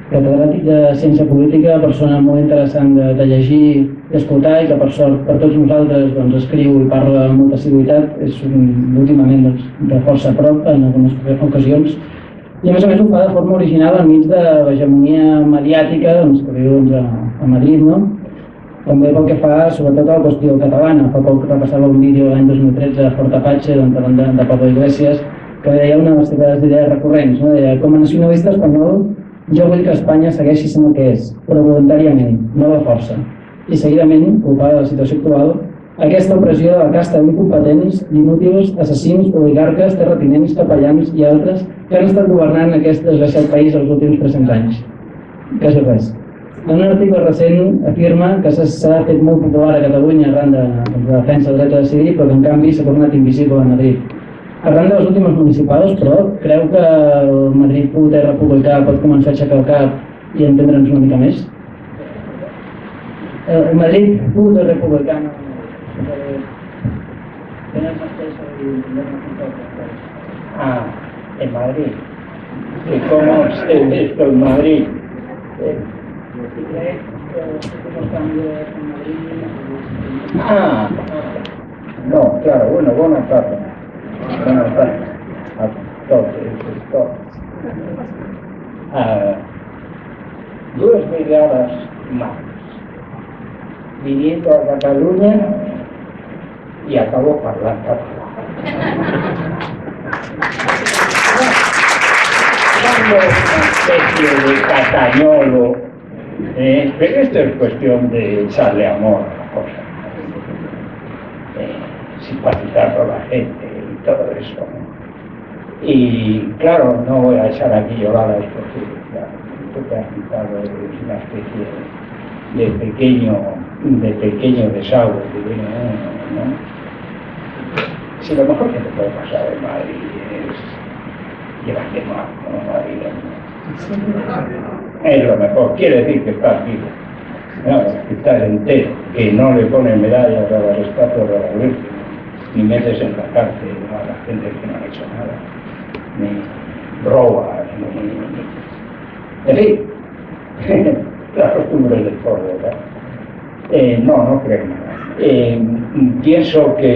catedràtic de Ciència Política, persona molt interessant de llegir i escoltar, i que per sort per tots nosaltres escriu i parla amb molta assiduïtat, és últimament de força a prop en algunes ocasions, i a més ho fa de forma original enmig de l'hegemonia mediàtica que viu a Madrid, no? També pel que fa sobretot a la qüestió catalana. Fa poc repassava un vídeo l'any 2013 a Fort Apache, davant de Pablo Iglesias, que deia una de les seves idees recurrents, no? Deia, com a nacionalista espanyol, jo vull que Espanya segueixi sent el que és, però voluntàriament, no de força. I seguidament, culpada de la situació actual, aquesta opressió de la casta d'incompetents, inútils, assassins, oligarques, terratinents, capellans i altres que han estat governant aquest desgraciat país els últims 300 anys. Quasi res. En un article recent afirma que s'ha fet molt popular a Catalunya arran de la defensa del dret a decidir, però que en canvi s'ha tornat invisible a Madrid. Arran de les últimes municipals, però, creu que el Madrid poder republicà pot començar a aixecar el cap i entendre'ns una mica més? El Madrid poder republicà en Madrid. ¿Y cómo se ve esto en Madrid? No, claro, bueno, buenas tardes. Buenas tardes a todos. 2 vegades más viniendo a Cataluña y acabo parlant català. Una especie de catañolo, pero esto es cuestión de echarle amor a la cosa, simpatizar con la gente y todo eso, ¿no? Y claro, no voy a echar aquí lloradas porque lo que has citado es una especie de pequeño desagüe que viene uno, ¿no? Si lo mejor que te puede pasar en Madrid es llevarte mal, ¿no? Madrid es lo mejor, quiere decir que estás vivo, ¿no? Que estás entero, que no le ponen medallas a las estatuas de la Virgen, ni metes en la cárcel a la gente que no ha hecho nada, ni robas, ni... En fin, las costumbres del pueblo, ¿verdad? No creo nada. Pienso que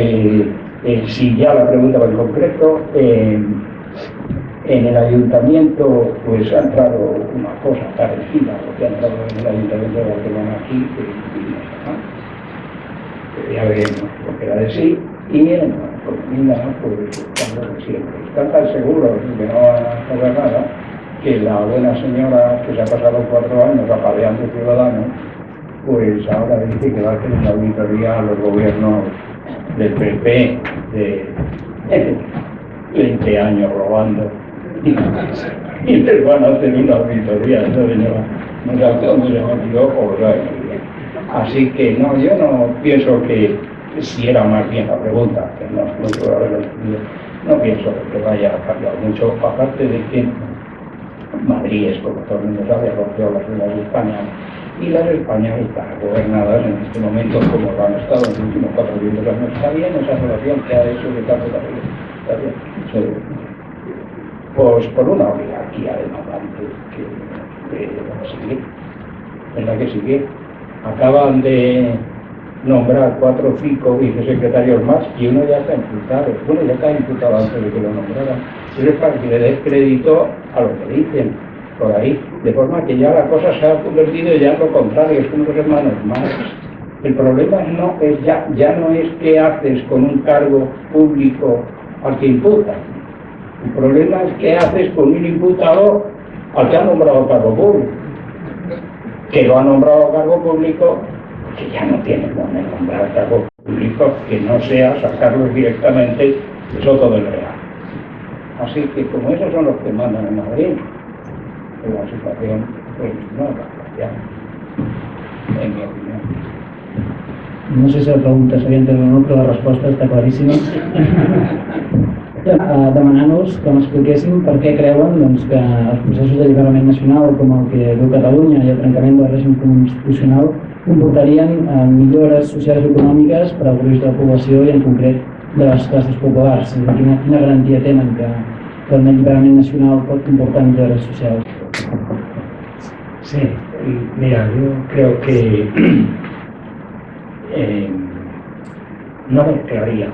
si ya la pregunta va en concreto, en el ayuntamiento pues ha entrado una cosa parecida a lo que ha entrado en el ayuntamiento de Barcelona aquí, que ya veremos lo que era de sí, y en la comunidad pues están siempre. Están tan seguros de que no van a hacer nada, que la buena señora que se ha pasado 4 años apaleando ciudadanos, pues ahora dice que va a hacer una auditoría a los gobiernos del PP de 20 años robando y les van a hacer una auditoría. Entonces no sé a dónde se metió o así que no, yo no pienso que si era más bien la pregunta, que no es muy probable, no pienso que vaya a cambiar mucho, aparte de que Madrid es, como todo el mundo sabe, ha rompido las reglas de España, y las Españas están gobernadas en este momento como lo han estado en los últimos 400 años. Está bien esa relación que ha hecho de tanto también. Está bien. Sí. Pues por una oligarquía demandante que sigue, en la que sigue. Acaban de nombrar 4 o 5 vicesecretarios más y uno ya está imputado. Bueno, ya está imputado antes de que lo nombraran. Eso es para que le dé crédito a lo que dicen por ahí, de forma que ya la cosa se ha convertido ya en lo contrario, es como los hermanos Marx. El problema ya no es qué haces con un cargo público al que imputas. El problema es qué haces con un imputado al que ha nombrado cargo público. Que lo ha nombrado cargo público, que ya no tiene dónde nombrar cargo público que no sea sacarlos directamente de Soto del Real. Así que como esos son los que mandan en Madrid, la situación pues no es la en mi opinión. No sé si la pregunta s'havia entès o no, però la resposta està claríssima. Demanant-nos que m'expliquéssim per què creuen que els processos d'alliberament nacional com el que viu Catalunya i el trencament del règim constitucional comportarien millores socials i econòmiques per al gruix de la població i en concret de les classes populars. Quina garantia tenen que un alliberament nacional pot comportar millores socials? Sí, mira, yo creo que no mezclaría,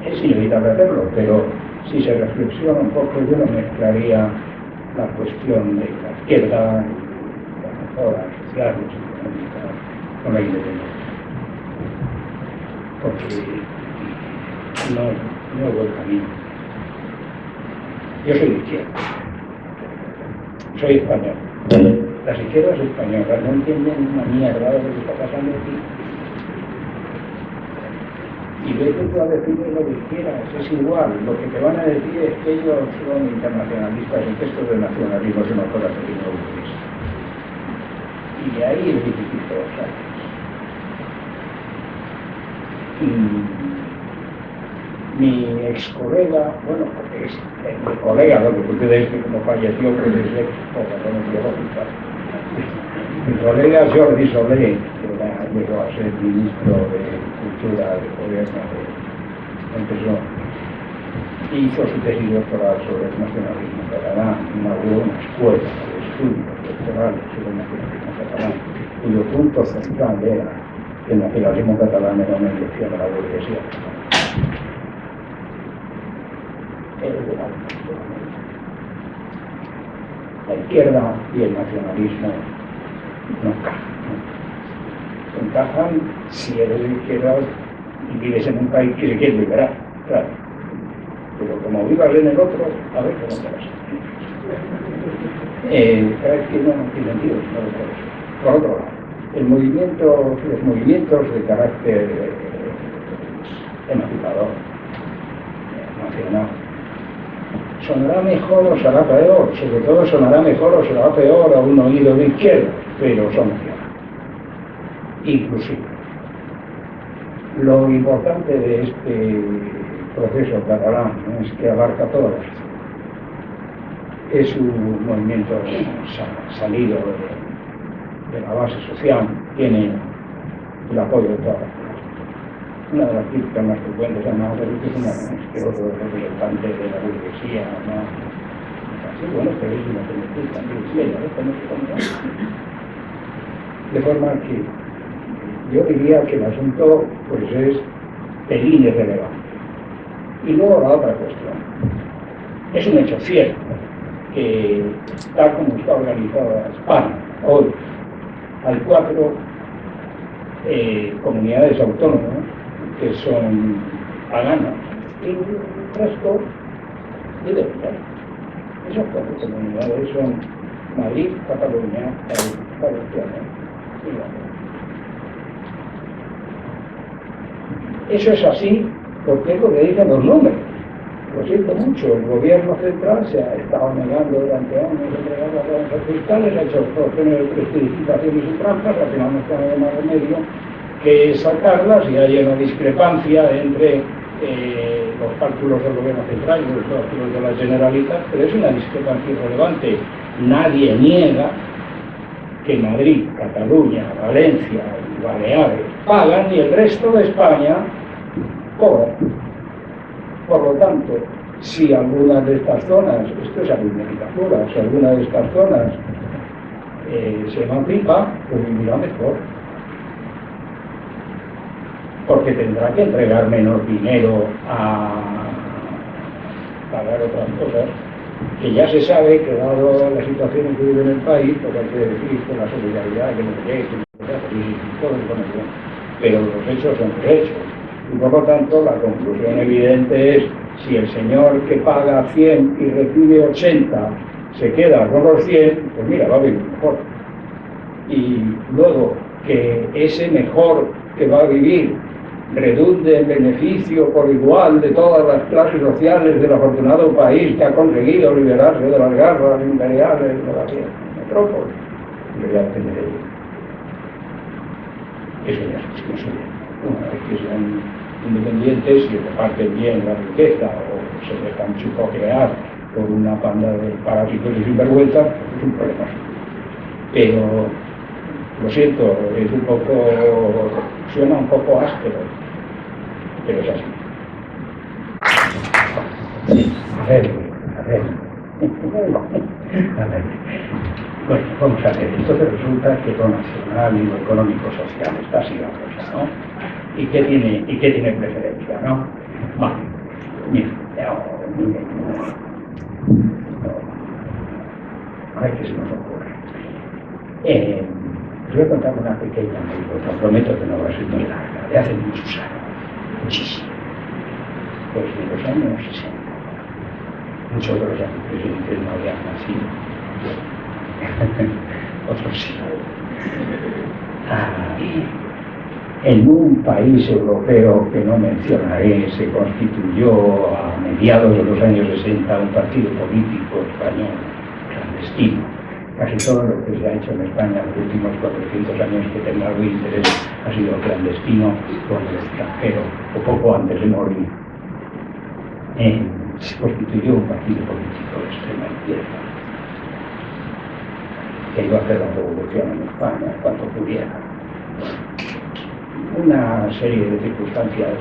es inevitable hacerlo, pero si se reflexiona un poco, yo no mezclaría la cuestión de la izquierda, las mejoras sociales, económicas, con la independencia, porque no es buen camino. Yo soy de izquierda, soy español. Las izquierdas españolas no entienden una mierda de lo que está pasando aquí. Y vete tú a decirle lo que quieras, es igual. Lo que te van a decir es que ellos son internacionalistas y que esto del nacionalismo es una cosa que no es. Y de ahí es difícil trabajar. Mi ex colega, bueno, es mi colega, lo que ustedes que como falleció, pues es ex biológica. Mi colega Jordi Soler, que llegó a ser ministro de Cultura del gobierno empezó, hizo su tesis doctoral sobre el nacionalismo catalán, inauguró una escuela de estudios doctorales sobre el nacionalismo catalán, cuyo punto central era que el nacionalismo catalán era una inyección de la burguesía. La izquierda y el nacionalismo no encajan si eres de izquierda y vives en un país que se quiere liberar, claro. Pero como vivas en el otro, a ver cómo te vas. Es que no tiene sentido, no lo puedo ser. Por otro lado, los movimientos de carácter emancipador, nacional, sonará mejor o será peor, sobre todo sonará mejor o será peor a un oído de izquierda, pero son nacionales. Inclusive. Lo importante de este proceso catalán es que abarca todas las zonas. Es un movimiento salido de la base social, tiene el apoyo de todas las zonas. Una de las críticas más frecuentes a Navajo es que otro representante de la burguesía, ¿no? Así, bueno, pero es una tendencia también, de forma que yo diría que el asunto pues es pelín irrelevante. Y luego la otra cuestión. Es un hecho cierto que tal como está organizada España hoy, hay 4 comunidades autónomas que son paganas y el resto es de verdad. Esas 4 comunidades son Madrid, Cataluña, Valenciana y Valencia. Eso es así porque es lo que dicen los números. Lo siento mucho, el gobierno central se ha estado negando durante años a entregar las balanzas fiscales, ha hecho operaciones de prestidigitaciones y trampas, al final no está nada más remedio que sacarlas y hay una discrepancia entre los cálculos del gobierno central y los cálculos de la Generalitat, pero es una discrepancia irrelevante. Nadie niega que Madrid, Cataluña, Valencia y Baleares pagan y el resto de España cobra. Por lo tanto, si algunas de estas zonas, esto es aritmética pura, si alguna de estas zonas se emancipa, pues vivirá mejor. Porque tendrá que entregar menos dinero a pagar otras cosas, que ya se sabe que dado la situación en que vive en el país, pues hay que decir que la solidaridad, que no sé qué, y todo eso, pero los hechos son los hechos. Y por lo tanto, la conclusión evidente es, si el señor que paga 100 y recibe 80 se queda con los 100, pues mira, va a vivir mejor. Y luego, que ese mejor que va a vivir redunde en beneficio por igual de todas las clases sociales del afortunado país que ha conseguido liberarse de las garras imperiales de la metrópoli, debería tener ello. Eso ya es discusión. Una vez que sean independientes y reparten bien la riqueza o se dejan chupoquear por una panda de parásitos y sinvergüenzas, pues es un problema. Pero, lo siento, es un poco, suena un poco áspero, pero es así. A ver. Bueno, vamos a ver, entonces resulta que lo nacional y lo económico-social está así la cosa, ¿no? ¿Y qué tiene preferencia, no? Vale, mira, a ver qué se nos ocurre. Les voy a contar una pequeña anécdota, prometo que no va a ser muy larga, de hace muchos años, muchísimo, pues de los años 60. Muchos de los presidentes no habían nacido. Otros sí. En un país europeo que no mencionaré, se constituyó a mediados de los años 60 un partido político español clandestino. Casi todo lo que se ha hecho en España en los últimos 400 años que tenga algún interés ha sido clandestino con el extranjero, o poco antes de morir. Se constituyó un partido político de extrema izquierda que iba a hacer la revolución en España en cuanto pudiera. Una serie de circunstancias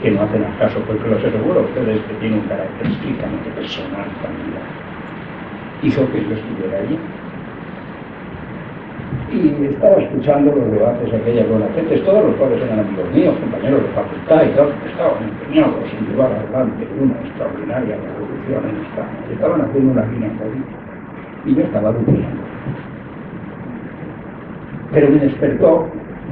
que no hacen al caso, porque los aseguro a ustedes que tiene un carácter estrictamente personal, familiar, hizo que yo estuviera allí. Y estaba escuchando los debates de aquellas buenas gentes, todos los cuales eran amigos míos, compañeros de facultad y todos, que estaban empeñados en llevar adelante una extraordinaria revolución en España. Estaban haciendo una línea política. Y yo estaba durmiendo. Pero me despertó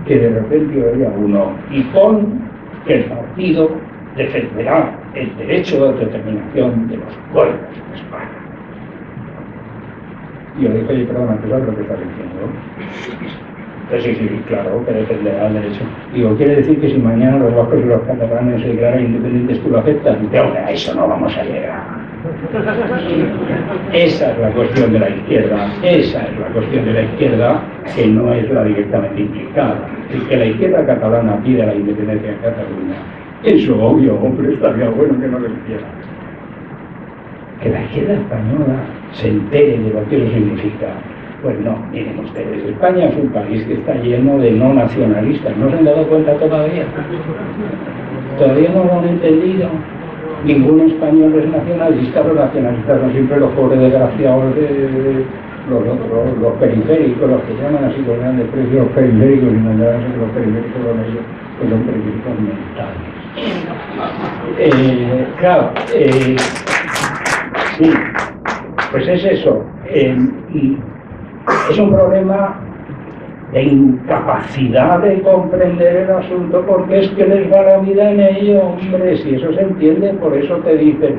que de repente oía uno, y pon que el partido defenderá el derecho de autodeterminación de los pueblos de España. Y yo dije, oye, perdona, ¿qué sabes lo que estás diciendo? Pues sí, claro, que defenderá el derecho. Digo, ¿quiere decir que si mañana los vascos y los catalanes se declaran independientes, tú lo aceptas? Dice, hombre, a eso no vamos a llegar. Esa es la cuestión de la izquierda, que no es la directamente implicada. Es que la izquierda catalana pide la independencia de Cataluña. Eso, obvio, hombre, estaría bueno que no lo hiciera. Que la izquierda española se entere de lo que eso significa. Pues no, miren ustedes, España es un país que está lleno de no nacionalistas. ¿No se han dado cuenta todavía? Todavía no lo han entendido. Ningún español es nacionalista, los nacionalistas son siempre los pobres desgraciados de los otros, los periféricos, los que llaman así con grandes precios, los periféricos, y no llaman así los periféricos con ellos, pues son periféricos mentales. Claro, sí, pues es eso. Es un problema de incapacidad de comprender el asunto, porque es que les va la vida en ello, hombre, si eso se entiende, por eso te dicen,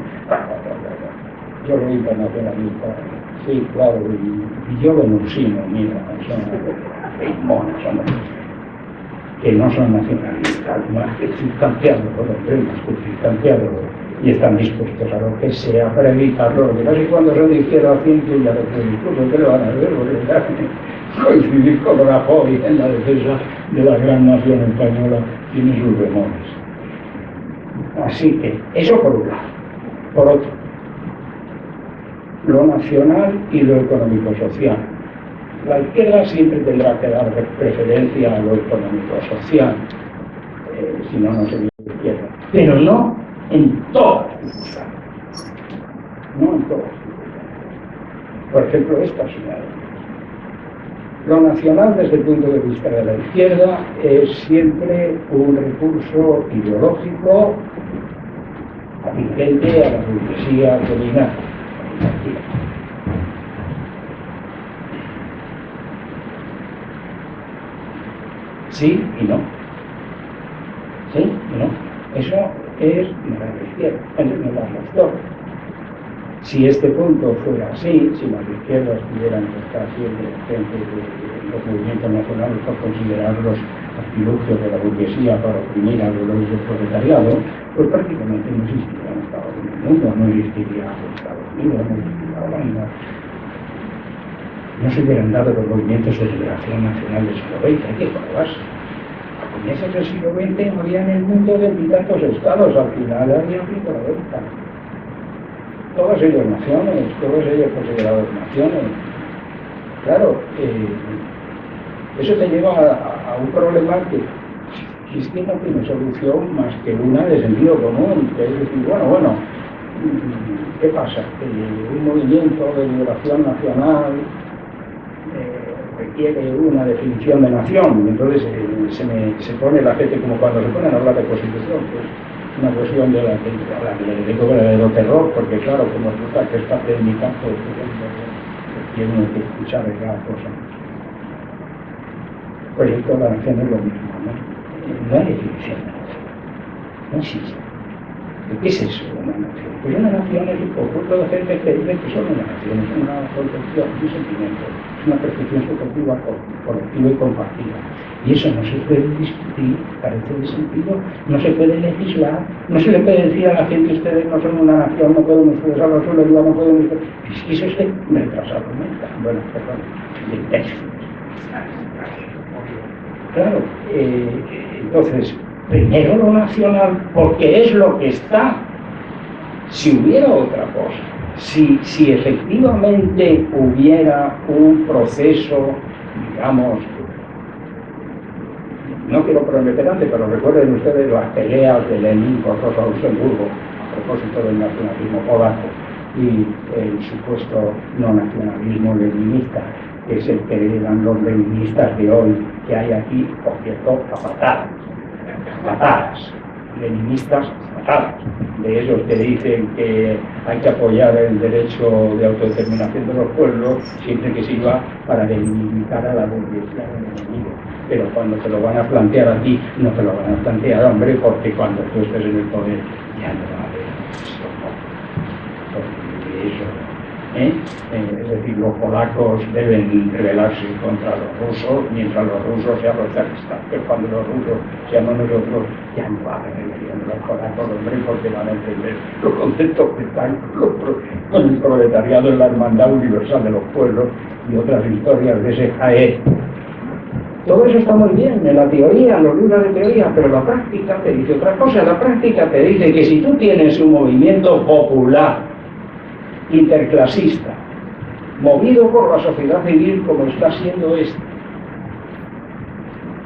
yo soy internacionalista, sí, claro, y yo venusino, mira, son monos, hombre, que no son nacionalistas, más que circunstanciados, hombre, más que circunstanciados, y están dispuestos a lo que sea para evitarlo, lo que casi cuando son de izquierda ciento y ya lo que discurso, ¿qué le van a hacer? Porque coincidir con Rajoy en la defensa de la gran nación española tiene sus bemoles. Así que, eso por un lado. Por otro, lo nacional y lo económico-social. La izquierda siempre tendrá que dar preferencia a lo económico-social, si no, no sería izquierda. Pero no en todas las circunstancias. No en todas las circunstancias. Por ejemplo, esta ciudad. Lo nacional desde el punto de vista de la izquierda es siempre un recurso ideológico atingente a la burguesía dominante. Sí y no. Sí y no. Eso es la izquierda, no las dos. Si este punto fuera así, si las izquierdas tuvieran que estar siempre frente de los movimientos nacionales por considerarlos artilugios de la burguesía para oprimir a los del proletariado, pues prácticamente no existiría un Estado en el mundo, no existiría Estados Unidos, no existiría Holanda. No se hubieran dado los movimientos de liberación nacional del siglo XX, hay que acordarse. A comienzos del siglo XX había en el mundo veintitantos estados, al final había 40. Todos ellos naciones, todos ellos considerados naciones. Claro, eso te lleva a un problema que es que no tiene solución más que una de sentido común, que es decir, bueno, ¿qué pasa? Que un movimiento de liberación nacional quiere una definición de nación, y entonces se pone la gente como cuando se ponen a hablar de constitución, pues una cuestión de la que le tengo verdadero terror, porque claro, como resulta que está en mi campo, pues tiene uno que escuchar esa cosa. El proyecto de la nación es lo mismo, ¿no? No hay definición de nación, no existe. ¿Qué es eso, una nación? Pues una nación es un conjunto de gente que dice que son una nación, es una concepción, un sentimiento, es una percepción subjetiva, colectiva y compartida. Y eso no se puede discutir, carece de sentido, no se puede legislar, no se le puede decir a la gente ustedes no son una nación, no pueden ustedes a la sola, no pueden ustedes. Es que eso es de retrasado mental, bueno, perdón, de texto. Claro, entonces, primero lo nacional, porque es lo que está. Si hubiera otra cosa, si efectivamente hubiera un proceso, digamos, no quiero prometer antes, pero recuerden ustedes las peleas de Lenin con Rosa Luxemburgo a propósito del nacionalismo polaco y el supuesto no nacionalismo leninista, que es el que eran los leninistas de hoy, que hay aquí, por cierto, patadas, leninistas patadas, de esos que dicen que hay que apoyar el derecho de autodeterminación de los pueblos siempre que sirva para delimitar a la burguesía del enemigo. Pero cuando te lo van a plantear a ti, no te lo van a plantear, hombre, porque cuando tú estés en el poder ya no va a haber eso. Es decir, los polacos deben rebelarse contra los rusos mientras los rusos sean los zaristas, pero cuando los rusos seamos nosotros ya no va a haber rebelión de los polacos, hombre, porque van a entender los conceptos que están con el proletariado en la hermandad universal de los pueblos y otras historias de ese jaez. Todo eso está muy bien en la teoría, en los libros de teoría, pero la práctica te dice otra cosa. La práctica te dice que si tú tienes un movimiento popular, interclasista, movido por la sociedad civil como está siendo este,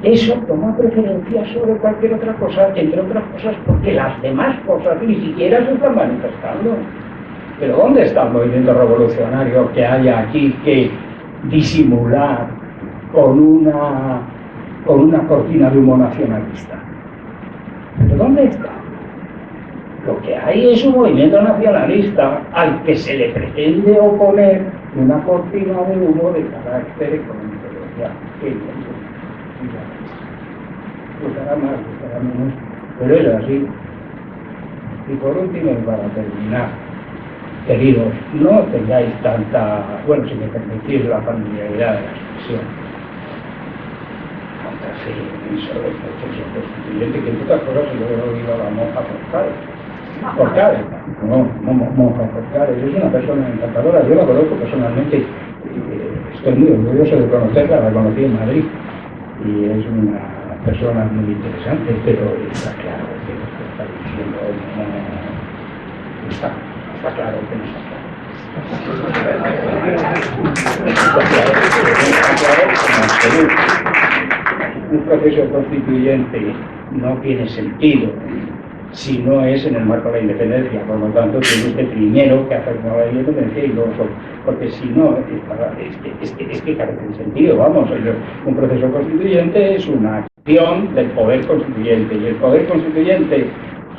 eso toma preferencia sobre cualquier otra cosa, entre otras cosas porque las demás cosas ni siquiera se están manifestando. Pero ¿dónde está el movimiento revolucionario que haya aquí que disimular con una cortina de humo nacionalista? ¿Pero dónde está? Lo que hay es un movimiento nacionalista al que se le pretende oponer una cortina de humo de carácter económico social. Gustará más, gustará menos, pero es así. Y por último, para terminar, queridos, no tengáis tanta, bueno, si me permitís la familiaridad de la expresión, tanta fe sobre el proceso constituyente, que en otras cosas se lo he oído a la monja Porcales, monja Porcales, es una persona encantadora, yo la conozco personalmente, estoy muy orgulloso de conocerla, la conocí en Madrid, y es una persona muy interesante, pero está claro que lo que está diciendo hoy no está claro que no está claro. Un proceso constituyente no tiene sentido si no es en el marco de la independencia, por lo tanto tiene usted primero que hacer una independencia y luego porque si no, es que carece de sentido, vamos, un proceso constituyente es una acción del poder constituyente, y el poder constituyente,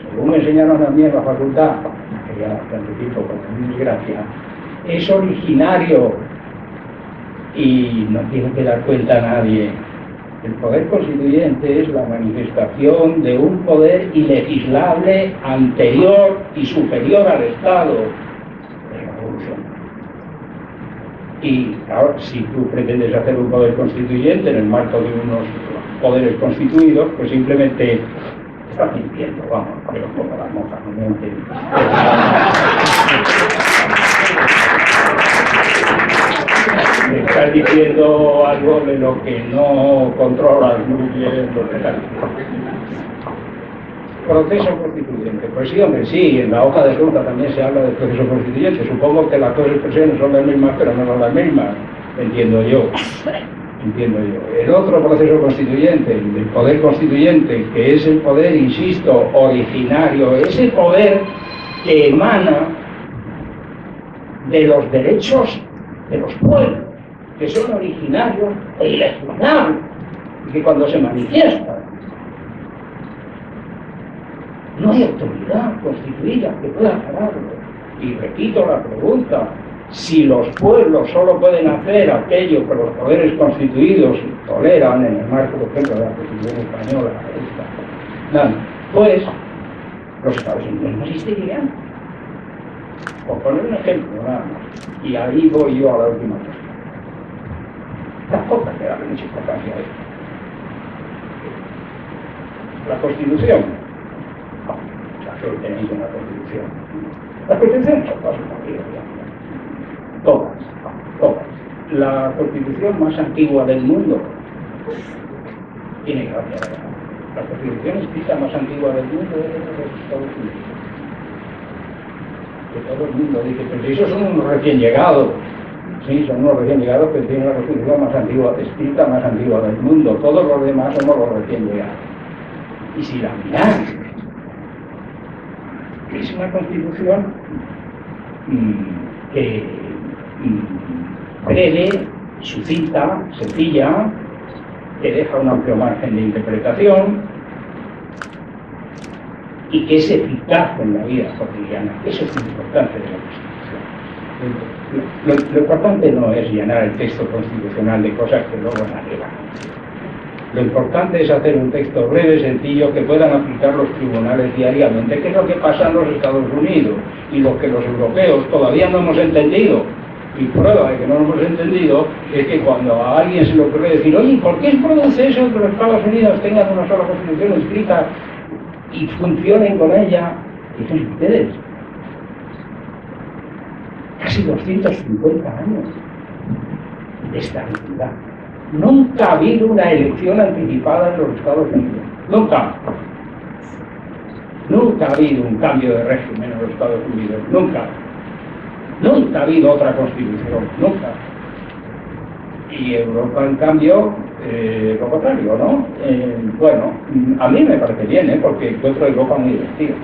según me enseñaron a mí en la facultad, que ya bastante tiempo con mi desgracia, es originario y no tiene que dar cuenta a nadie. El poder constituyente es la manifestación de un poder ilegislable anterior y superior al Estado de la Revolución. Y ahora, si tú pretendes hacer un poder constituyente en el marco de unos poderes constituidos, pues simplemente estás mintiendo, vamos, pero como las monjas no mienten. Me estás diciendo algo de lo que no controlas muy bien lo que estás diciendo. Proceso constituyente. Pues sí, hombre, sí, en la hoja de ruta también se habla de proceso constituyente. Supongo que las dos expresiones son las mismas, pero no son las mismas, entiendo yo. El otro proceso constituyente, el del poder constituyente, que es el poder, insisto, originario, ese poder que emana de los derechos de los pueblos, que son originarios e ilegislables, y que cuando se manifiestan no hay autoridad constituida que pueda pararlo. Y repito la pregunta, si los pueblos solo pueden hacer aquello que los poderes constituidos toleran en el marco, por ejemplo, de la Constitución española, pues los Estados Unidos no existirían. Por poner un ejemplo, nada más. Y ahí voy yo a la última cuestión. Tampoco hay que darle mucha importancia a esto. La Constitución. La que tenéis en la Constitución. La Constitución son todas todas. La Constitución más antigua del mundo tiene gracia. La Constitución escrita más antigua del mundo es de los Estados Unidos. Que todo el mundo dice, pero si esos son unos recién llegados. Sí, son unos recién llegados que tienen la Constitución más antigua, escrita más antigua del mundo. Todos los demás somos los recién llegados. Y si la miráis, es una Constitución que breve, sucinta, sencilla, que deja un amplio margen de interpretación y que es eficaz en la vida cotidiana. Eso es lo importante de la Constitución. Lo importante no es llenar el texto constitucional de cosas que luego nadie va a cumplir. Lo importante es hacer un texto breve, sencillo, que puedan aplicar los tribunales diariamente, que es lo que pasa en los Estados Unidos y lo que los europeos todavía no hemos entendido. Y prueba de que no lo hemos entendido es que cuando a alguien se le ocurre decir, oye, ¿por qué produce eso que los Estados Unidos tengan una sola constitución escrita y funcionen con ella? Dicen ustedes, casi 250 años de estabilidad. Nunca ha habido una elección anticipada en los Estados Unidos. Nunca. Nunca ha habido un cambio de régimen en los Estados Unidos. Nunca. Nunca ha habido otra constitución. Nunca. Y Europa, en cambio, lo contrario, ¿no? Bueno, a mí me parece bien, porque encuentro Europa muy divertida.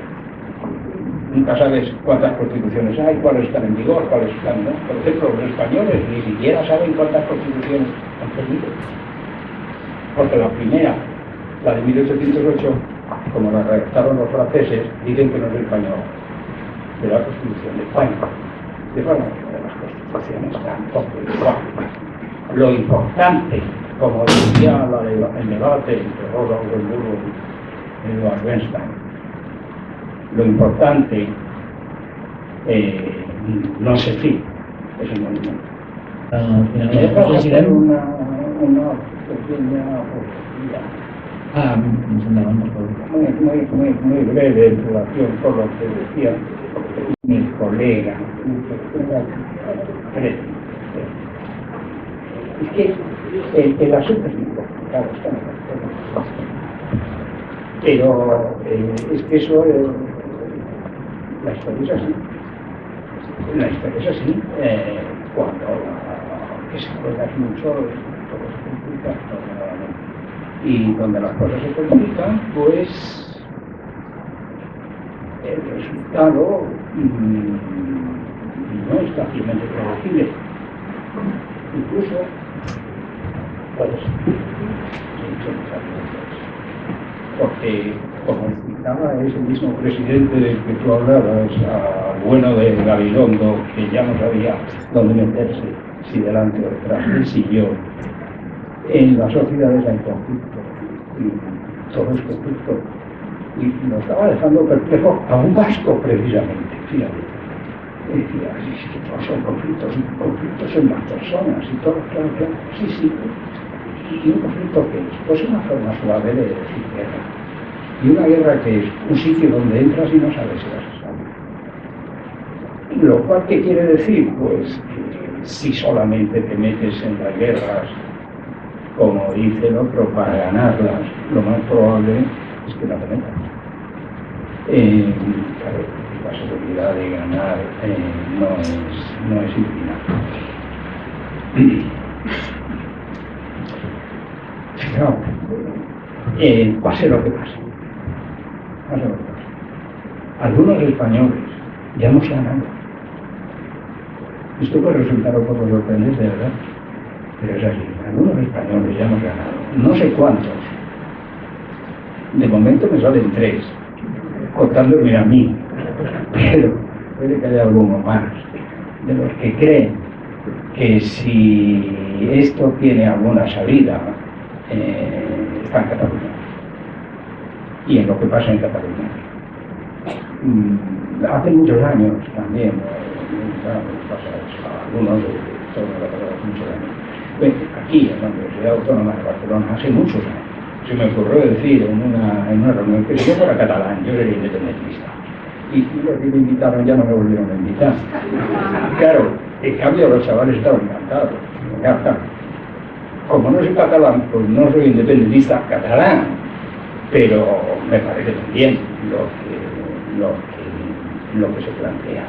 Nunca sabes cuántas constituciones hay, cuáles están en vigor, cuáles están, ¿no? Por ejemplo, los españoles ni siquiera saben cuántas constituciones han tenido. Porque la primera, la de 1808, como la redactaron los franceses, dicen que no es española, de la Constitución de España. De forma que de las constituciones tampoco igual. Lo importante, como decía el debate entre Rosa Luxemburgo y Edward Bernstein, lo importante no es el fin, es el monumento. President. Una pequeña fotografía muy breve en relación con lo que decía mi colega. Es que el asunto es muy complicado, está muy complicado. Pero es que eso, la historia es así. La historia es así. Cuando se juega mucho, todo se complica. Y donde las cosas se complican, pues el resultado no es fácilmente predecible. Incluso puede ser. Porque, como explicaba, es el mismo presidente del que tú hablabas, bueno de Gabilondo, que ya no sabía dónde meterse, si delante o detrás del sillón. En las sociedades hay conflicto, y todo es conflicto. Y lo estaba dejando perplejo a un vasco, precisamente, fíjate. Decía, sí, que todos son conflictos en las personas, y todo, claro, sí. Y un conflicto que es pues una forma suave de decir guerra. Y una guerra que es un sitio donde entras y no sabes si vas a salir. Lo cual, ¿qué quiere decir? Pues que si solamente te metes en las guerras, como dice el otro, para ganarlas, lo más probable es que no te metas. Claro, la seguridad de ganar no es infinita. Fijaos, pase lo que pase. Algunos españoles ya no se han ganado. Esto puede resultar un poco sorprendente, ¿verdad? Pero es así, algunos españoles ya hemos ganado, no sé cuántos. De momento me salen 3, contándome a mí, pero puede que haya alguno más, de los que creen que si esto tiene alguna salida, está en Cataluña, y en lo que pasa en Cataluña. Hace muchos años también, algunos de muchos años, aquí en la Universidad Autónoma de Barcelona, hace muchos años, se me ocurrió decir en una reunión que si yo fuera catalán, yo sería independentista. Y los que me invitaron ya no me volvieron a invitar. Claro, en cambio los chavales estaban encantados. Claro. Como no soy catalán, pues no soy independentista catalán, pero me parece bien lo que se plantea.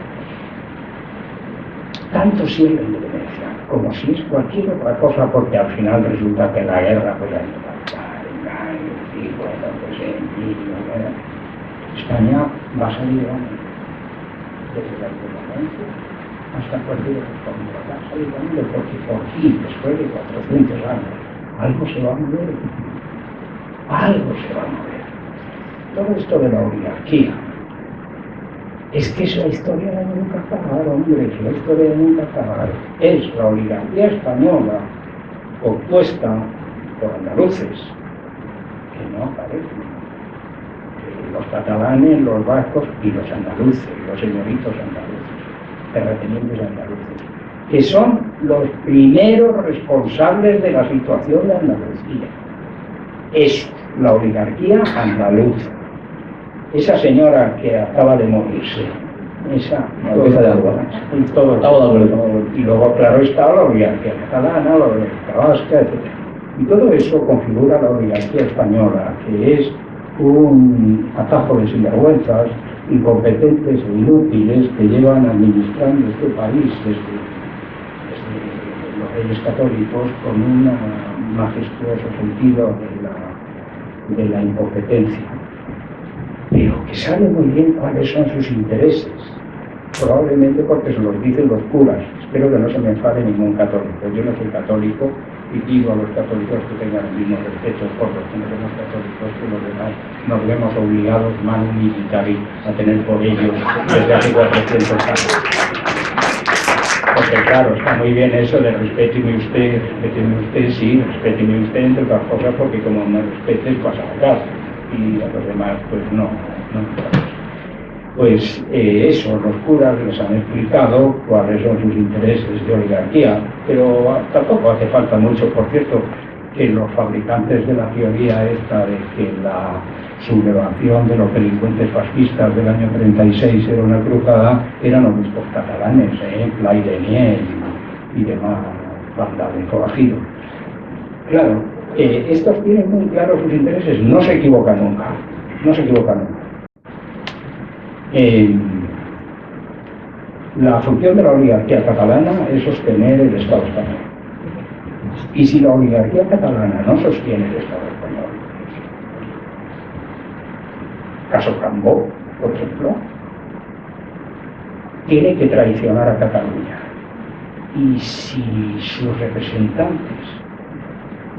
Tanto si es la independencia como si es cualquier otra cosa, porque al final resulta que la guerra pues hay que España va a salir desde la independencia hasta cualquier otra cosa, va a salir porque por fin, después de 400 años, algo se va a mover. Algo se va a mover. Todo esto de la oligarquía, es que es la historia de nunca acabar, hombre, es la historia de nunca acabar. Es la oligarquía española compuesta por andaluces, que no aparecen. Los catalanes, los vascos y los andaluces, los señoritos andaluces, terratenientes andaluces, que son los primeros responsables de la situación de Andalucía. Es la oligarquía andaluza. Esa señora que acaba de morirse, esa de Alba. Y luego, claro, está la oligarquía catalana, la oligarquía vasca, etc. Y todo eso configura la oligarquía española, que es un atajo de sinvergüenzas, incompetentes e inútiles que llevan administrando este país desde los reyes católicos con un majestuoso sentido de la incompetencia, pero que saben muy bien cuáles son sus intereses, probablemente porque se los dicen los curas. Espero que no se me enfade ningún católico. Yo no soy católico y pido a los católicos que tengan el mismo respeto por los que no somos católicos, que los demás nos vemos obligados, manu militari, a tener por ellos desde hace 400 años. Porque claro, está muy bien eso de respéteme usted, sí, respéteme usted, entre otras cosas, porque como me respetes vas a la casa, y a los demás pues no. Pues eso, los curas les han explicado cuáles son sus intereses de oligarquía, pero tampoco hace falta mucho. Por cierto, que los fabricantes de la teoría esta de que la sublevación de los delincuentes fascistas del año 36 era una cruzada, eran obispos catalanes, Play de Niel y demás, banda de forajidos. Claro, estos tienen muy claros sus intereses, no se equivocan nunca. La función de la oligarquía catalana es sostener el Estado español. Y si la oligarquía catalana no sostiene el Estado español, caso Cambó, por ejemplo, tiene que traicionar a Cataluña. Y si sus representantes,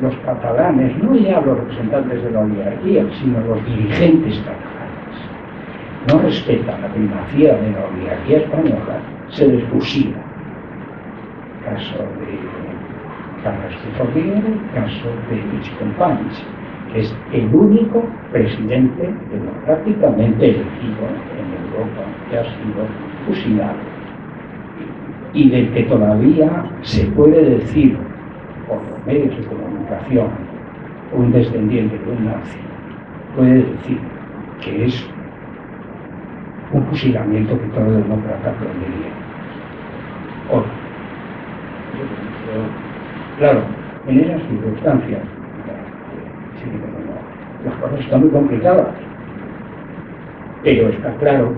los catalanes, no ya los representantes de la oligarquía, sino los dirigentes catalanes, no respetan la primacía de la oligarquía española, se les fusila. Caso de Carrasco Figueroa, caso de Luis Companys, que es el único presidente democráticamente elegido en Europa que ha sido fusilado y del que todavía se puede decir por los medios de comunicación, un descendiente de un nazi puede decir que es un fusilamiento que todo demócrata aplaudiría. Claro, en esas circunstancias las cosas están muy complicadas, pero está claro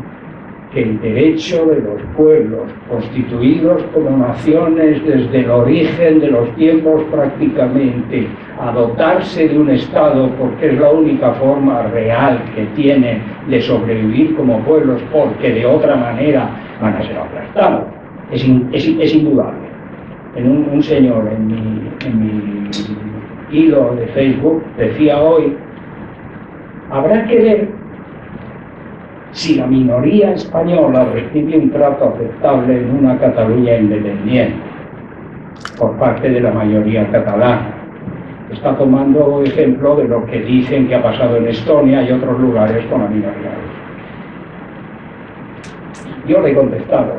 que el derecho de los pueblos constituidos como naciones desde el origen de los tiempos prácticamente a dotarse de un Estado, porque es la única forma real que tienen de sobrevivir como pueblos, porque de otra manera van a ser aplastados, es indudable. un señor en mi hilo de Facebook decía hoy, habrá que ver si la minoría española recibe un trato aceptable en una Cataluña independiente por parte de la mayoría catalana. Está tomando ejemplo de lo que dicen que ha pasado en Estonia y otros lugares con la minoría. Yo le he contestado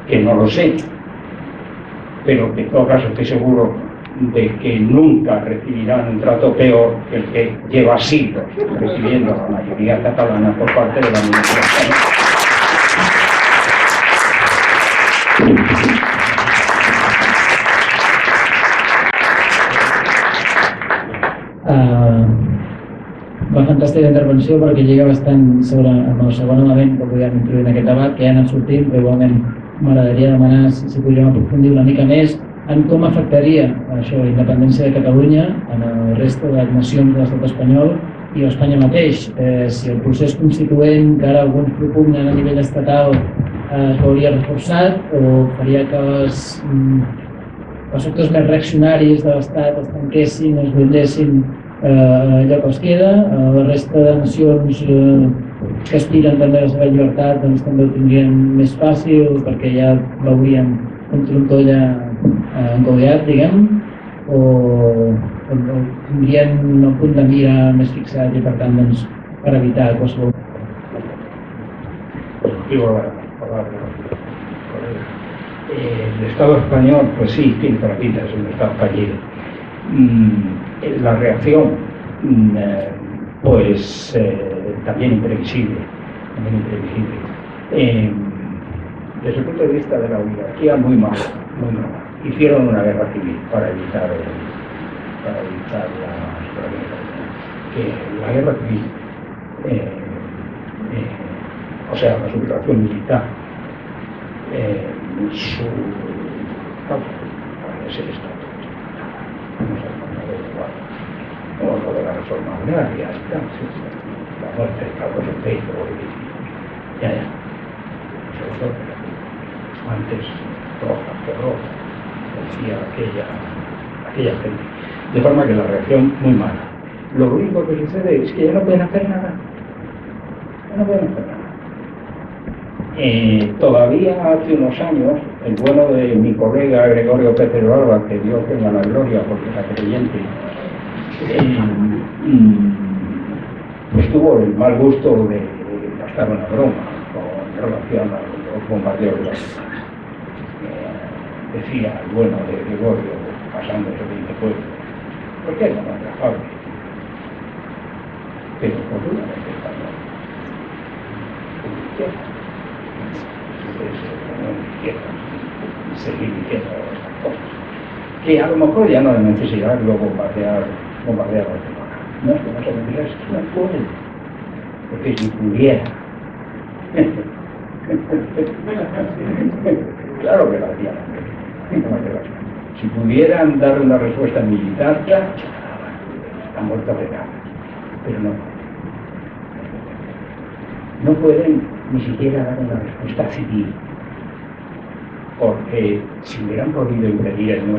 que no lo sé, pero que en todo caso estoy seguro de que nunca recibirán un trato peor que el que lleva siglos recibiendo a la mayoría catalana por parte de la minoría española. Va fantàstica intervenció perquè lliga bastant sobre el segon element que podíem introduir en aquest debat, que ja ha anat sortint, però igualment m'agradaria demanar si podríem aprofundir una mica més en com afectaria això, la independència de Catalunya en el resta de les nacions de l'estat espanyol i a Espanya mateix. Si el procés constituent que ara alguns propugnen a nivell estatal es veuria reforçat o faria que els sectors més reaccionaris de l'Estat es tanquessin, es blindessin allò que els queda, la resta de nacions que aspiren també a la seva llibertat doncs també ho tindrien més fàcil perquè ja veurien un trontoll engodiat, diguem, o tindrien un punt de mira més fixat i per tant doncs, per evitar qualsevol. El Estado español, pues sí, tiene para pinta, es un Estado fallido. La reacción, pues también imprevisible. Desde el punto de vista de la oligarquía, muy mal, muy mal. Hicieron una guerra civil para evitar la guerra civil, o sea, la sublevación militar. Su es el Estado. Vamos a ver la reforma agraria, la muerte de Carlos II, ya. Antes, roja, decía aquella gente. De forma que la reacción muy mala. Lo único que sucede es que ya no pueden hacer nada. Todavía hace unos años, el bueno de mi colega Gregorio Pérez Barba, que Dios tenga la gloria porque era creyente, tuvo el mal gusto de gastar una broma con relación a los bombardeos de la ciudad. Decía el bueno de Gregorio, pasando el 20 pueblos, ¿por qué no es agradable? Pero por una vez español. Seguir diciendo estas cosas que a lo mejor ya no hay necesidad de bombardear Barcelona. No es que no se mentira, es que no pueden, porque si pudiera claro que lo harían, si pudieran dar una respuesta militar, están muertos de nada, pero no pueden ni siquiera dar una respuesta civil. Porque si hubieran podido impedir el 9M,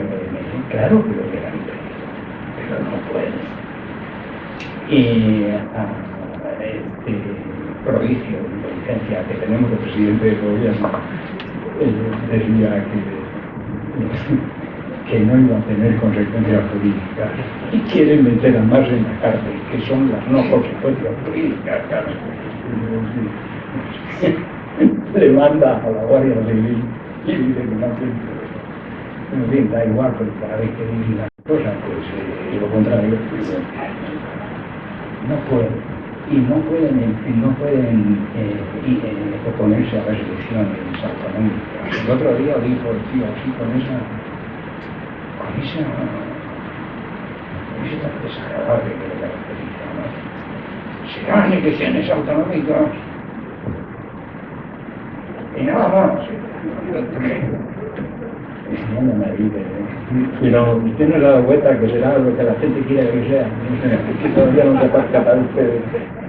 claro que lo hubieran impedido, pero no pueden. Y este prodigio de inteligencia que tenemos el presidente del gobierno decía que no iba a tener consecuencias jurídicas y quieren meter a más en la cárcel, que son las no consecuencias jurídicas. Le manda a la Guardia Civil y dice que no tiene. En fin, da igual, pero cada vez que dice una cosa, pues lo contrario. No pueden oponerse a las elecciones autonómicas. El otro día dijo el tío así con esa tan desagradable que le caracteriza, ¿no? Serán elecciones autonómicas y nada más. Pero usted no se ha dado cuenta que será lo que la gente quiere que sea. Que todavía no se percata usted.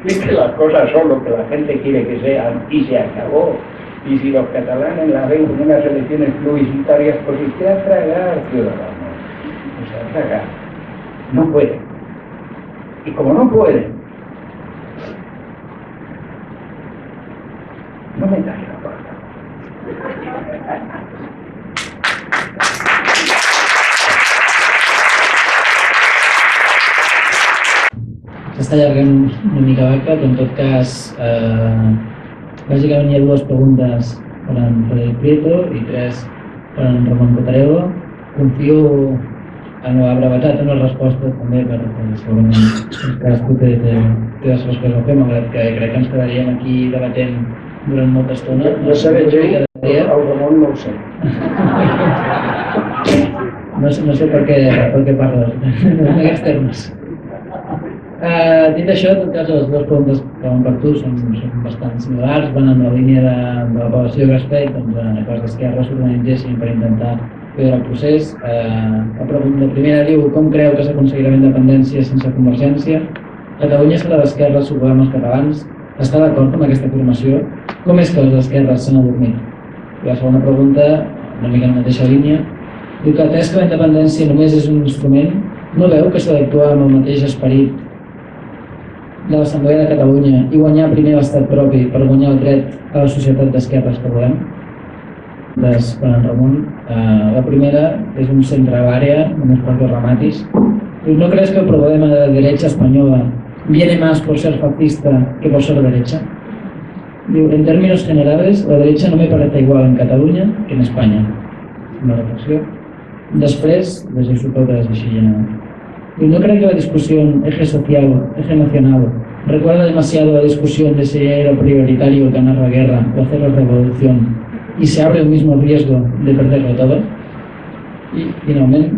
Es que las cosas son lo que la gente quiere que sean y se acabó. Y si los catalanes la ven como unas elecciones plebiscitarias, pues usted a tragar, ciudadanos. O sea, a tragar. No pueden. Y como no pueden, no me da la puerta. S'està allargant una mica vaca, però en tot cas, bàsicament hi ha dues preguntes per en Frederic Prieto i tres per en Ramon Cotarello. Confio en la brevetat en la resposta també, perquè segurament cadascú té les seves coses a fer, malgrat que crec que ens quedaríem aquí debatent durant molta estona. No sabé jo, el Ramon no ho sé. No sé per què parles en aquests termes. Dit això, en tot cas, les dues preguntes que van per tu són bastant similars, van en la línia de l'aprovació de Gaspell, doncs que les esquerres s'organitzessin per intentar fer el procés. La primera diu: com creu que s'aconseguirà la independència sense Convergència? Catalunya serà d'esquerres, suposem els catalans. Està d'acord amb aquesta afirmació? Com és que les esquerres s'han adormit? I la segona pregunta, una mica en la mateixa línia, diu que atès que la independència només és un instrument, no veu que s'ha d'actuar amb el mateix esperit de l'Assemblea de Catalunya i guanyar primer l'estat propi per guanyar el dret a la societat d'esquerres que volem? Per en Ramon, la primera és un centre a l'àrea, només per los rematis. ¿No crees que el problema de la derecha española viene más por ser fascista que por ser derecha? En términos generales, la derecha no me parece igual en Cataluña que en España. Una reflexió. Després, supongo que les així general. ¿No cree que la discusión eje social, eje nacional, recuerda demasiado la discusión de si era prioritario ganar la guerra o hacer la revolución y se abre el mismo riesgo de perderlo todo? Y finalmente,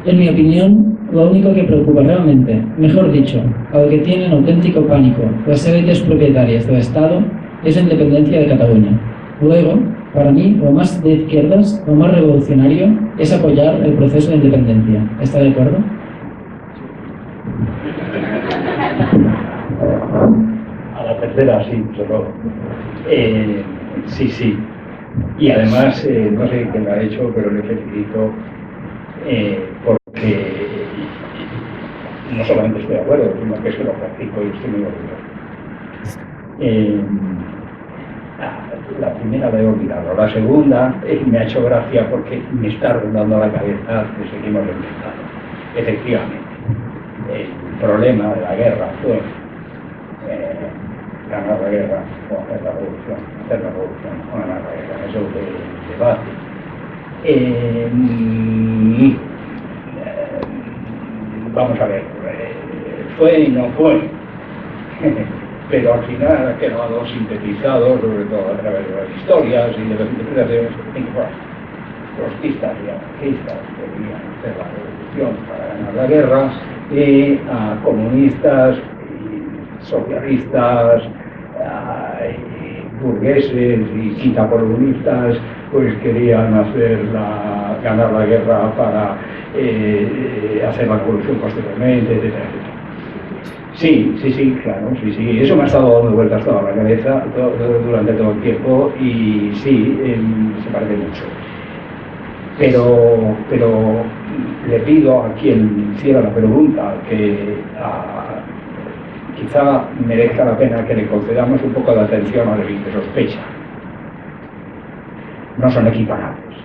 en mi opinión, lo único que preocupa realmente, mejor dicho, a lo que tienen auténtico pánico las élites propietarias del Estado es la independencia de Cataluña. Luego, para mí, lo más de izquierdas, lo más revolucionario es apoyar el proceso de independencia. ¿Está de acuerdo? A la tercera sí, solo. Sí. Y además, no sé quién lo ha hecho, pero le felicito porque no solamente estoy de acuerdo, sino que es que lo practico y estoy muy orgulloso. La primera la he olvidado, la segunda me ha hecho gracia porque me está rondando la cabeza desde que hemos empezado. Efectivamente, el problema de la guerra fue ganar la guerra o hacer la revolución o ganar la guerra, eso es el debate. Vamos a ver, fue y no fue, pero al final ha quedado sintetizado, sobre todo a través de las historias y de las interpretaciones trotskistas y anarquistas que querían hacer la revolución para ganar la guerra, y a comunistas y socialistas, burgueses y quitacomunistas, pues querían ganar la guerra para hacer la revolución posteriormente, etcétera. Sí, claro, sí. Eso me ha estado dando vueltas toda la cabeza durante todo el tiempo y sí, se parece mucho. Pero le pido a quien hiciera la pregunta que quizá merezca la pena que le concedamos un poco de atención a lo que sospecha. No son equiparables.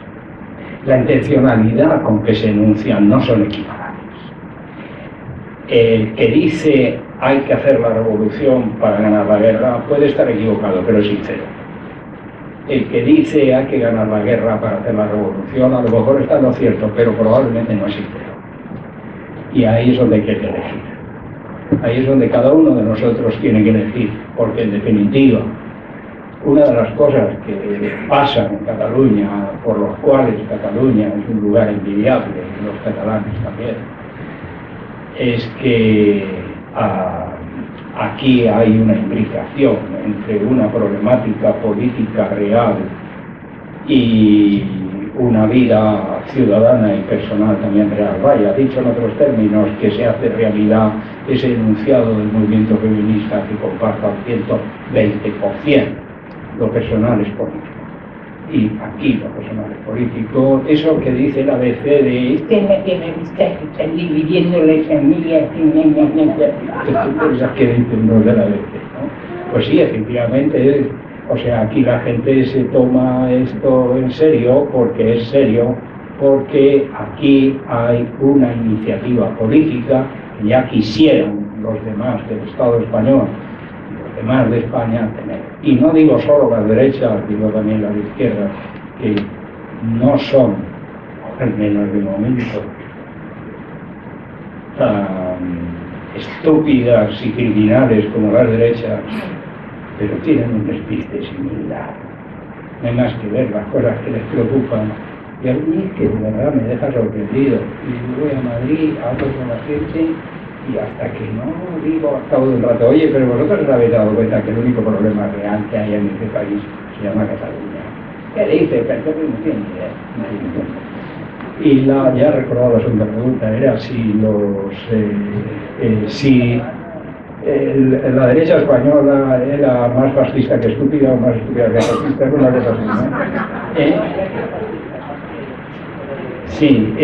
La intencionalidad con que se enuncian no son equiparables. El que dice hay que hacer la revolución para ganar la guerra puede estar equivocado, pero es sincero. El que dice hay que ganar la guerra para hacer la revolución, a lo mejor está en lo cierto, pero probablemente no es sincero. Y ahí es donde hay que elegir. Ahí es donde cada uno de nosotros tiene que elegir, porque en definitiva, una de las cosas que pasan en Cataluña, por los cuales Cataluña es un lugar envidiable, y los catalanes también, es que aquí hay una imbricación entre una problemática política real y una vida ciudadana y personal también real. Vaya, dicho en otros términos, que se hace realidad ese enunciado del movimiento feminista que comparto al 120%. lo personal es político. Y aquí lo personal es político, eso que dice la ABC de usted me tiene que estar dividiendo la familia, tú piensas que dicen los de la ABC, ¿no? Pues sí, efectivamente, o sea, aquí la gente se toma esto en serio porque es serio, porque aquí hay una iniciativa política que ya quisieran los demás del Estado español, los demás de España tener. Y no digo solo las derechas, digo también las izquierdas, que no son, al menos de momento, tan estúpidas y criminales como las derechas, pero tienen un despiste similar. No hay más que ver las cosas que les preocupan. Y a mí es que de verdad me deja sorprendido. Y voy a Madrid, hablo con la gente y hasta que no digo al cabo de un rato, oye, pero vosotros os habéis dado cuenta que el único problema real que hay en este país se llama Cataluña. ¿Qué dice? Pero no tiene idea. Y ya he recordado la segunda pregunta, era si la derecha española era más fascista que estúpida o más estúpida que fascista, una cosa así, ¿no? Sí,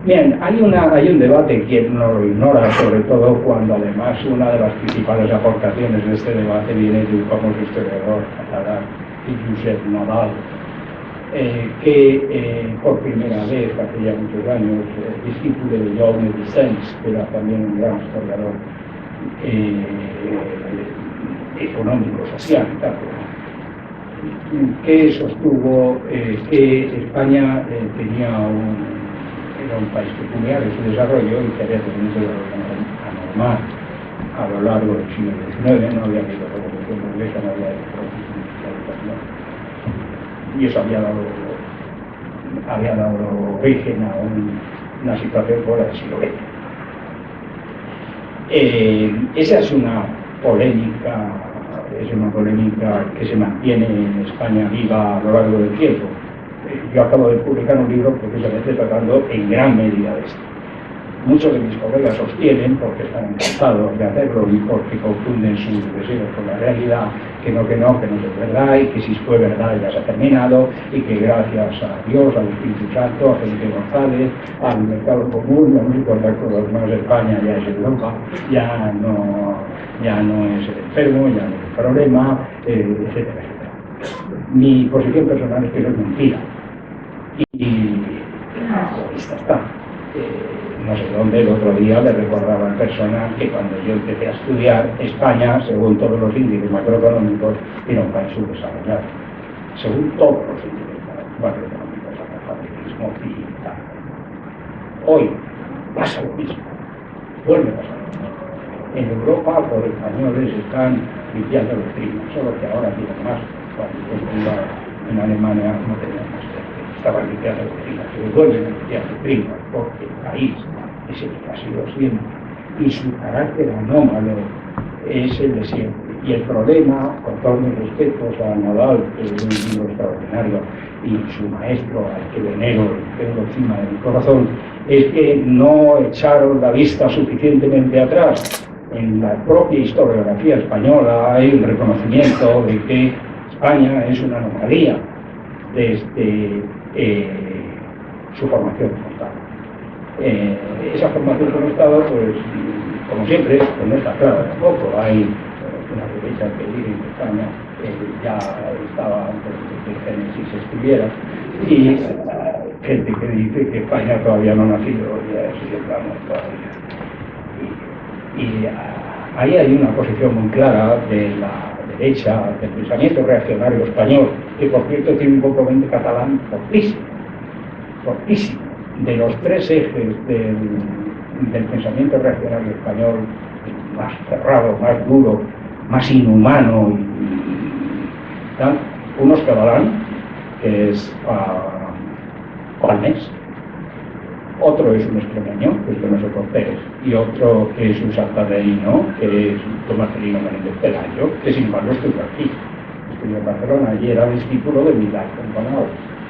bien, hay un debate que no lo ignora, sobre todo cuando además una de las principales aportaciones de este debate viene de un famoso historiador catalán, Josep Nadal, que por primera vez, hace ya muchos años, discípulo de Jaume Vicens, que era también un gran historiador económico, social y tal, que sostuvo que España era un país peculiar en su desarrollo y que había tenido un desarrollo anormal a lo largo del siglo XIX. No había habido revolución burguesa, no había habido industrialización, y eso había dado origen a una situación fuera del siglo XX. Esa es una polémica que se mantiene en España viva a lo largo del tiempo. Yo acabo de publicar un libro precisamente tratando en gran medida de esto. Muchos de mis colegas sostienen, porque están encantados de hacerlo y porque confunden sus deseos con la realidad, que no es verdad, y que si fue verdad ya se ha terminado, y que gracias a Dios, al Espíritu Santo, a Felipe González, al mercado común, a no sé cuántas cosas más, España ya es Europa, ya no es el enfermo, ya no es el problema, etcétera, etcétera. Mi posición personal es que eso es mentira. Y está. No sé dónde, el otro día le recordaba en persona que cuando yo empecé a estudiar, España, según todos los índices macroeconómicos, era un país subdesarrollado. Según todos los índices macroeconómicos, analfabetismo y tal. Hoy pasa lo mismo, vuelve a pasar lo mismo. En Europa los españoles están limpiando los trinos, solo que ahora tienen más. Cuando yo iba en Alemania no tenían más. Estaban limpiando los trinos, pero vuelven a limpiar los trinos porque el país es el que ha sido siempre y su carácter anómalo es el de siempre. Y el problema, con todos mis respetos a Nadal, que es un libro extraordinario, y su maestro, al que venero y tengo encima de mi corazón, es que no echaron la vista suficientemente atrás. En la propia historiografía española hay un reconocimiento de que España es una anomalía desde su formación como Estado. Esa formación como Estado, pues, como siempre, pues no está clara tampoco. Hay una derecha que dice que España ya estaba antes de que Génesis se escribiera, y gente que dice que España todavía no ha nacido, ya estamos todavía. Y ahí hay una posición muy clara de la derecha, del pensamiento reaccionario español, que por cierto tiene un componente catalán fortísimo. De los tres ejes del pensamiento reaccionario español, más cerrado, más duro, más inhumano y tal, uno es catalán, que es Palmés, otro es un extremeño, que es Donoso Cortés, y otro es un saltadeíno, que es Tomás Celino Menéndez Pelayo, que sin embargo estuvo aquí, estudió en Barcelona y era discípulo de Milán Companado.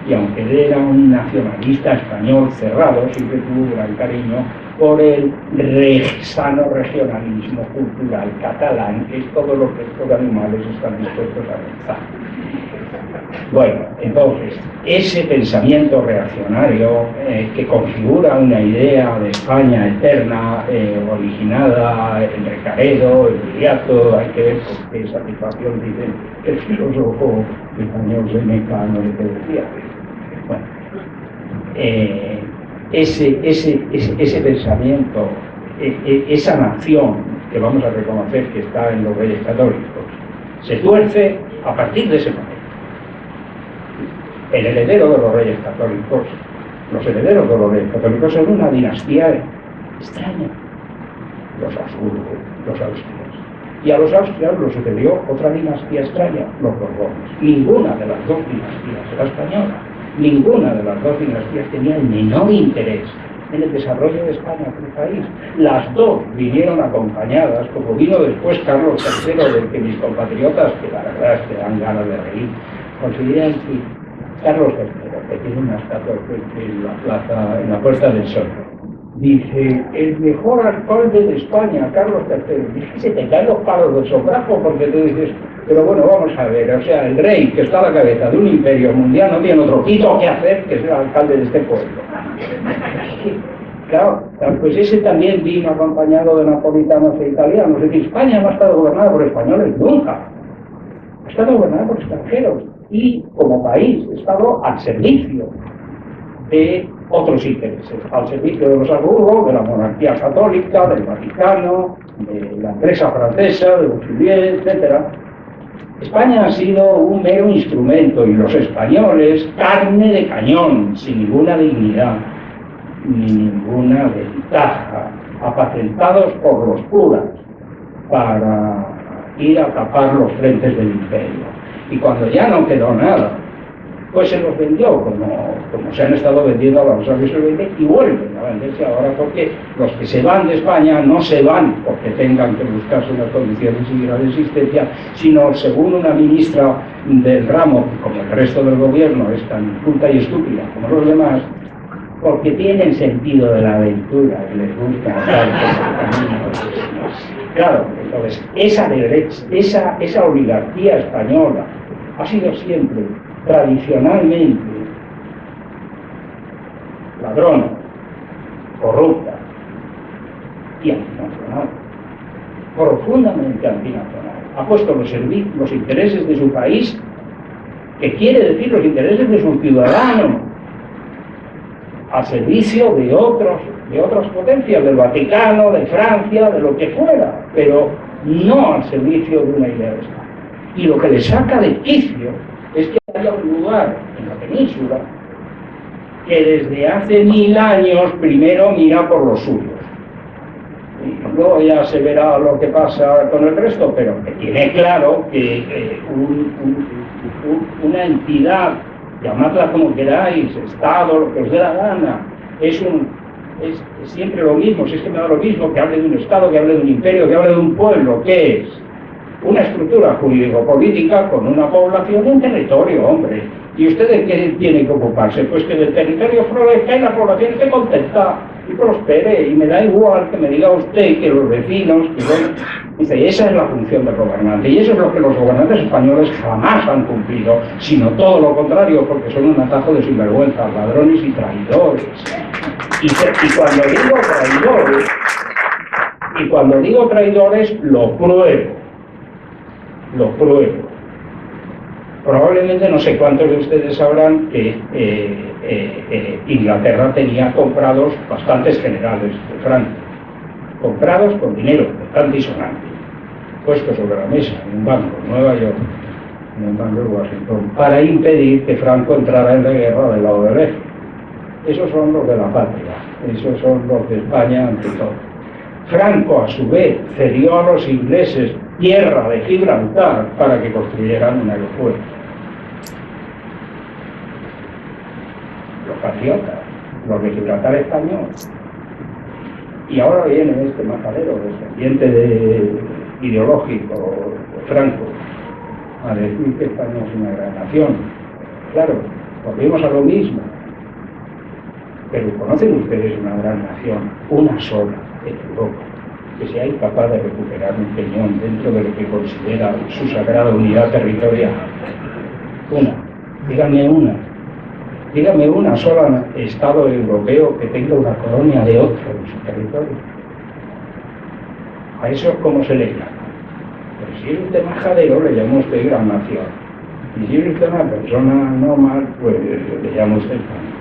Y aunque él era un nacionalista español cerrado, siempre tuvo gran cariño por el sano regionalismo cultural catalán, que es todo lo que estos animales están dispuestos a realizar. Bueno, entonces, ese pensamiento reaccionario que configura una idea de España eterna, originada en Recaredo, en Viriato, hay que ver con qué satisfacción dice el filósofo español Seneca, no le decía. Bueno, ese pensamiento, esa nación que vamos a reconocer que está en los Reyes Católicos, se tuerce a partir de ese momento. El heredero de los Reyes Católicos, los herederos de los Reyes Católicos son una dinastía extraña, los Habsburgo, los Austrias. Y a los Austrias los sucedió otra dinastía extraña, los Borbones. Ninguna de las dos dinastías era española. Ninguna de las dos dinastías tenía el menor interés en el desarrollo de España como país. Las dos vinieron acompañadas, como vino después Carlos III, del que mis compatriotas, que la verdad es que dan ganas de reír, consideran que Carlos III, que tiene una estatua en la plaza, en la Puerta del Sol, dice: el mejor alcalde de España, Carlos III. Dice: se te caen los palos del sombrajo, porque tú dices, pero bueno, vamos a ver, o sea, el rey que está a la cabeza de un imperio mundial no tiene otro pito que hacer que ser alcalde de este pueblo. Claro, pues ese también vino acompañado de napolitanos e italianos. Es decir, España no ha estado gobernada por españoles nunca, ha estado gobernada por extranjeros y como país ha estado al servicio de otros intereses, al servicio de los Habsburgo, de la monarquía católica, del Vaticano, de la empresa francesa, de Bouchelier, etc. España ha sido un mero instrumento y los españoles carne de cañón, sin ninguna dignidad ni ninguna ventaja, apacentados por los curas para ir a tapar los frentes del imperio. Y cuando ya no quedó nada, pues se los vendió, como se han estado vendiendo a los años 20 y vuelven a venderse ahora, porque los que se van de España no se van porque tengan que buscarse unas condiciones de existencia, sino según una ministra del ramo, como el resto del gobierno es tan culta y estúpida como los demás, porque tienen sentido de la aventura y les gusta claro, entonces esa derecha, esa oligarquía española ha sido siempre tradicionalmente ladrona, corrupta y antinacional, profundamente antinacional. Ha puesto los intereses de su país, que quiere decir los intereses de sus ciudadanos, al servicio de otras potencias, del Vaticano, de Francia, de lo que fuera, pero no al servicio de una idea de Estado. Y lo que le saca de quicio es que haya un lugar en la península que desde hace 1000 años primero mira por los suyos. Y luego ya se verá lo que pasa con el resto, pero que tiene claro que una entidad, llamadla como queráis, Estado, lo que os dé la gana, es siempre lo mismo, si es que me da lo mismo que hable de un Estado, que hable de un imperio, que hable de un pueblo, ¿qué es? Una estructura jurídico-política con una población y un territorio, hombre. ¿Y usted de qué tiene que ocuparse? Pues que del territorio florezca y la población esté contenta y prospere, y me da igual que me diga usted que los vecinos, que bueno, dice, esa es la función del gobernante, y eso es lo que los gobernantes españoles jamás han cumplido, sino todo lo contrario, porque son un atajo de sinvergüenzas, ladrones y traidores. Y cuando digo traidores, lo pruebo. Probablemente no sé cuántos de ustedes sabrán que Inglaterra tenía comprados bastantes generales de Francia, comprados con dinero, bastante y sonante, puestos sobre la mesa en un banco en Nueva York, en un banco de Washington, para impedir que Franco entrara en la guerra del lado del eje. Esos son los de la patria, esos son los de España ante todo. Franco, a su vez, cedió a los ingleses tierra de Gibraltar para que construyeran un aeropuerto. Los patriotas, los de Gibraltar español. Y ahora viene este majadero, descendiente ideológico de Franco, a decir que España es una gran nación. Claro, volvemos a lo mismo. Pero ¿conocen ustedes una gran nación, una sola, en Europa, que sea incapaz de recuperar un peñón dentro de lo que considera su sagrada unidad territorial? Una. dígame una sola Estado europeo que tenga una colonia de otro en su territorio. ¿A eso cómo se le llama? Pues si es usted majadero, le llama usted gran nación. Y si es usted una persona normal, pues le llama usted español.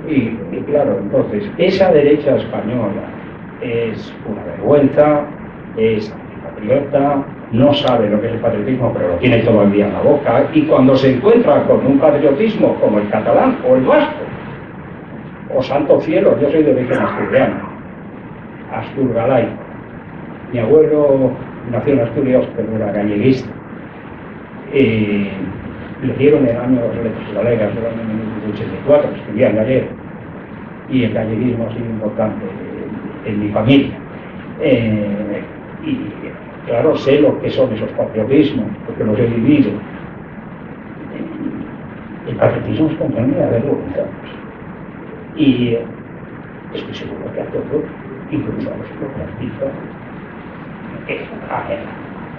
Y claro, entonces, esa derecha española es una vergüenza, es antipatriota, no sabe lo que es el patriotismo, pero lo tiene todo el día en la boca, y cuando se encuentra con un patriotismo como el catalán o el vasco, o santo cielo, yo soy de origen asturiano, asturgalaico. Mi abuelo nació en Asturias, pero era galleguista. Le dieron el año las letras galegas del año 1984, escribía en gallego, y el galleguismo ha sido importante en mi familia. Y claro, sé lo que son esos patriotismos, porque los he vivido. El patriotismo es compañía de vergüenza. Y estoy seguro que a todos, incluso a los que lo practican,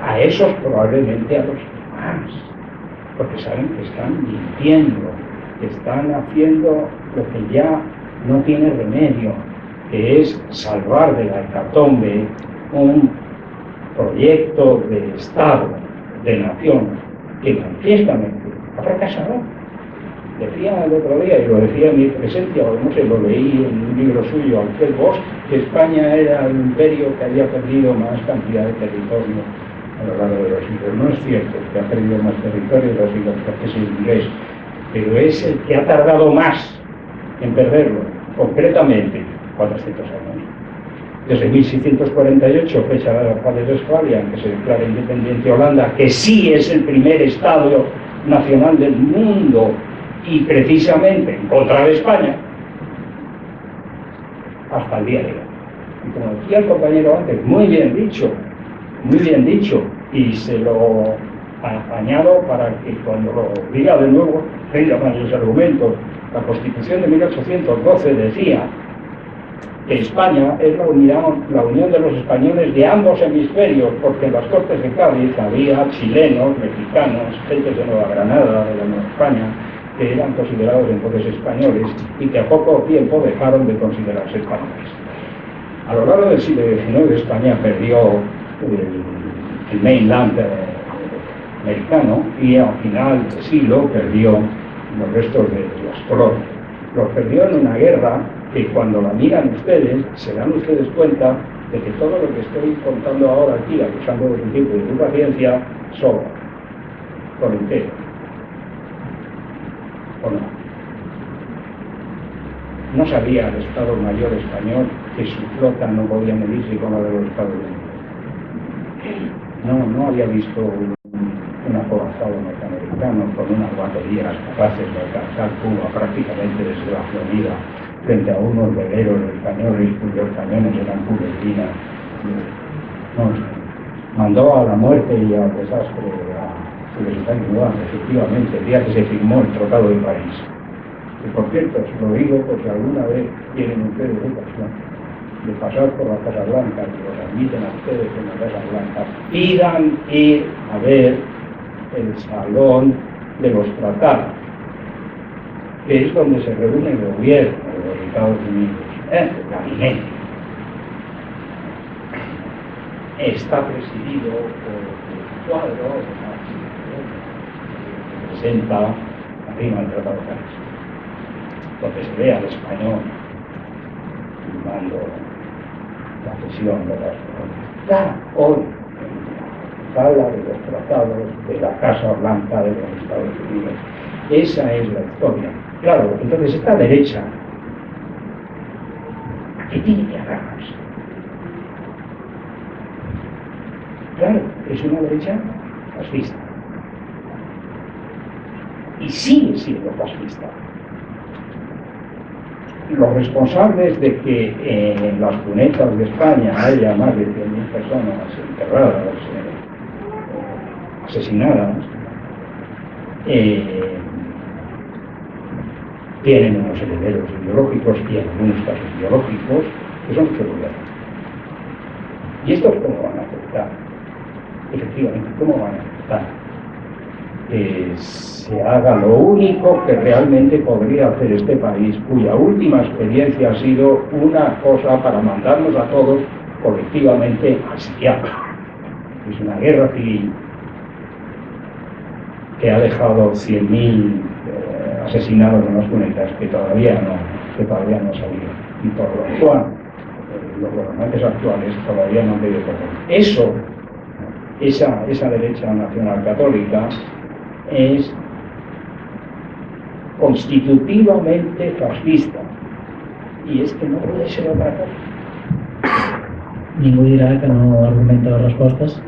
a esos probablemente a los demás, porque saben que están mintiendo, que están haciendo lo que ya no tiene remedio, que es salvar de la hecatombe un proyecto de Estado, de nación, que manifiestamente ha fracasado. Decía el otro día, y lo decía en mi presencia, o no sé, lo leí en un libro suyo, Alfred Bosch, que España era el imperio que había perdido más cantidad de territorio a lo largo de los siglos. No es cierto que ha perdido más territorio de los siglos, porque es el inglés, pero es el que ha tardado más en perderlo, concretamente 400 años. Desde 1648, fecha de la paz de Westfalia, en que se declara independiente Holanda, que sí es el primer Estado nacional del mundo, y precisamente en contra de España, hasta el día de hoy. Y como decía el compañero antes, muy bien dicho, y se lo añado para que cuando lo diga de nuevo tenga más los argumentos. La Constitución de 1812 decía que España es la unión de los españoles de ambos hemisferios, porque en las Cortes de Cádiz había chilenos, mexicanos, gentes de Nueva Granada, de la Nueva España, que eran considerados entonces españoles y que a poco tiempo dejaron de considerarse españoles. A lo largo del siglo XIX España perdió el mainland americano y al final del siglo perdió los restos de las colonias. Los perdió en una guerra que cuando la miran ustedes, se dan ustedes cuenta de que todo lo que estoy contando ahora aquí, acusando de un tipo de su paciencia, sobra, por entero. ¿O no? No sabía el Estado Mayor español que su flota no podía medirse con la de los Estados Unidos. No había visto un acorazado norteamericano con unas baterías capaces de alcanzar Cuba prácticamente desde la Florida frente a unos veleros españoles cuyos cañones eran cubiertinas. Mandó a la muerte y al desastre a Estados Unidos, efectivamente, el día que se firmó el Tratado de París. Y por cierto, os lo digo porque alguna vez tienen ustedes ocasión de pasar por la Casa Blanca, que los admiten a ustedes en la Casa Blanca, pidan ir a ver el salón de los tratados, que es donde se reúne el gobierno de los Estados Unidos, el gabinete. Está presidido por el cuadro que presenta arriba el Tratado de París, donde se ve al español firmando la cesión de las colonias. Está hoy en la sala de los tratados de la Casa Blanca de los Estados Unidos. Esa es la historia. Claro, entonces esta derecha, ¿a qué tiene que agarrarse? Claro, es una derecha fascista. Y sigue siendo fascista. Los responsables de que en las cunetas de España haya más de 100.000 personas enterradas, asesinadas, tienen unos herederos ideológicos y algunos casos ideológicos que son los que gobiernan. ¿Y estos cómo van a afectar? Efectivamente, ¿cómo van a afectar? que se haga lo único que realmente podría hacer este país, cuya última experiencia ha sido una cosa para mandarnos a todos colectivamente al psiquiatra. Es una guerra civil que ha dejado 100.000 asesinados en las cunetas que todavía no ha salido, y por lo cual los gobernantes actuales todavía no han pedido perdón. Esa derecha nacional católica es constitutivamente fascista, y es que no puede ser otra cosa. Ningú dirà que no argumenta les respostes.